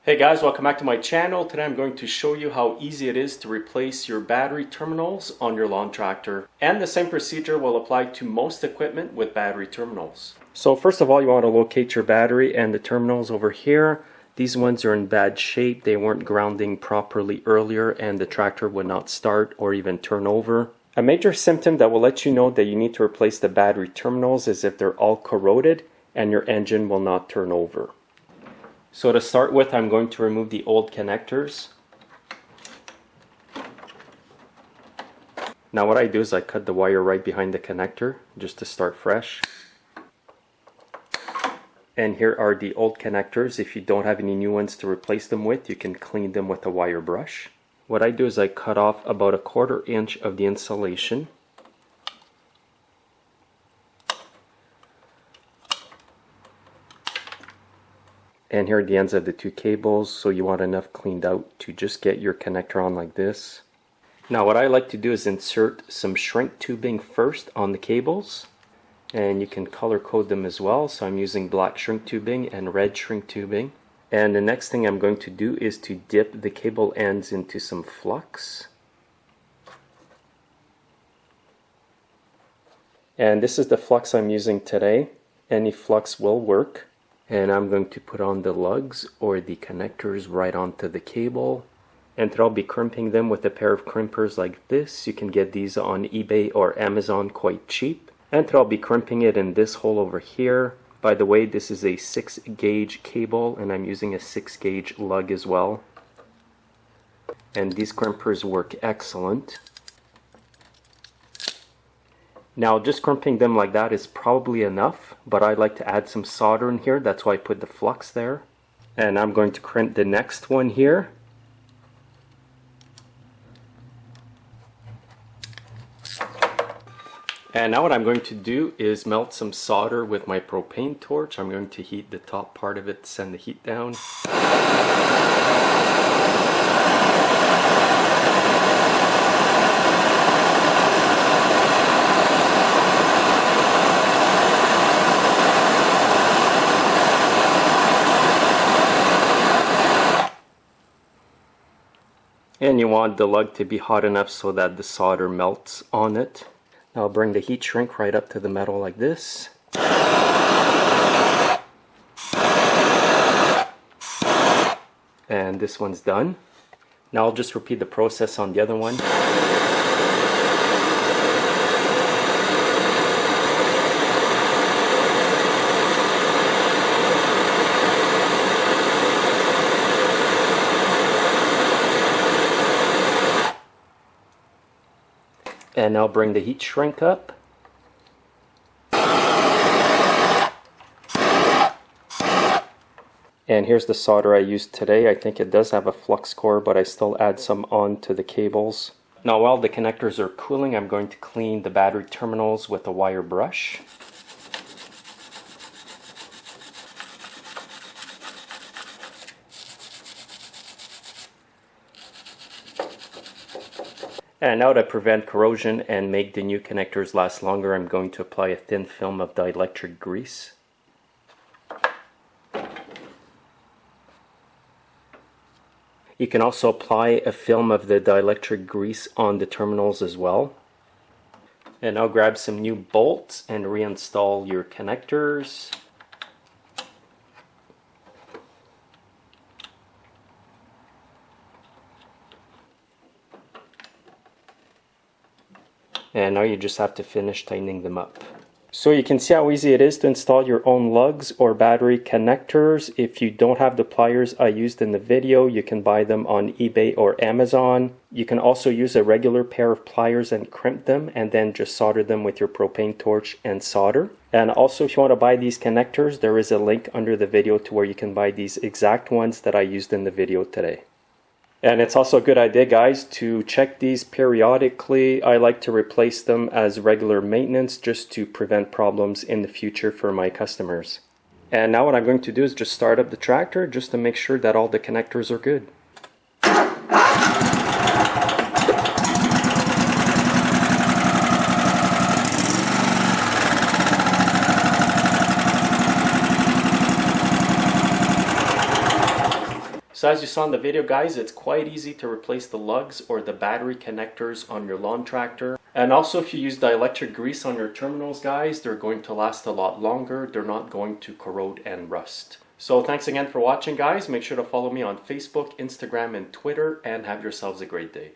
Hey guys, welcome back to my channel. Today I'm going to show you how easy it is to replace your battery terminals on your lawn tractor. And the same procedure will apply to most equipment with battery terminals. So first of all, you want to locate your battery and the terminals over here. These ones are in bad shape. They weren't grounding properly earlier and the tractor would not start or even turn over. A major symptom that will let you know that you need to replace the battery terminals is if they're all corroded and your engine will not turn over. So to start with, I'm going to remove the old connectors. Now what I do is I cut the wire right behind the connector just to start fresh. And here are the old connectors. If you don't have any new ones to replace them with, you can clean them with a wire brush. What I do is I cut off about 1/4 inch of the insulation. And here are the ends of the two cables, so you want enough cleaned out to just get your connector on like this. Now what I like to do is insert some shrink tubing first on the cables, and you can color code them as well. So I'm using black shrink tubing and red shrink tubing. And the next thing I'm going to do is to dip the cable ends into some flux. And this is the flux I'm using today. Any flux will work. And I'm going to put on the lugs or the connectors right onto the cable. And I'll be crimping them with a pair of crimpers like this. You can get these on eBay or Amazon quite cheap. And I'll be crimping it in this hole over here. By the way, this is a 6-gauge cable and I'm using a 6-gauge lug as well. And these crimpers work excellent. Now just crimping them like that is probably enough, but I like to add some solder in here. That's why I put the flux there. And I'm going to crimp the next one here. And now what I'm going to do is melt some solder with my propane torch. I'm going to heat the top part of it to send the heat down. And you want the lug to be hot enough so that the solder melts on it. Now I'll bring the heat shrink right up to the metal like this. And this one's done. Now I'll just repeat the process on the other one. And now bring the heat shrink up. And here's the solder I used today. I think it does have a flux core, but I still add some on to the cables. Now while the connectors are cooling, I'm going to clean the battery terminals with a wire brush. And now to prevent corrosion and make the new connectors last longer, I'm going to apply a thin film of dielectric grease. You can also apply a film of the dielectric grease on the terminals as well. And now grab some new bolts and reinstall your connectors. And now you just have to finish tightening them up. So you can see how easy it is to install your own lugs or battery connectors. If you don't have the pliers I used in the video, you can buy them on eBay or Amazon. You can also use a regular pair of pliers and crimp them and then just solder them with your propane torch and solder. And also if you want to buy these connectors, there is a link under the video to where you can buy these exact ones that I used in the video today. And it's also a good idea, guys, to check these periodically. I like to replace them as regular maintenance just to prevent problems in the future for my customers. And now what I'm going to do is just start up the tractor just to make sure that all the connectors are good. So as you saw in the video guys, it's quite easy to replace the lugs or the battery connectors on your lawn tractor. And also if you use dielectric grease on your terminals guys, they're going to last a lot longer. They're not going to corrode and rust. So thanks again for watching guys. Make sure to follow me on Facebook, Instagram, and Twitter, and have yourselves a great day.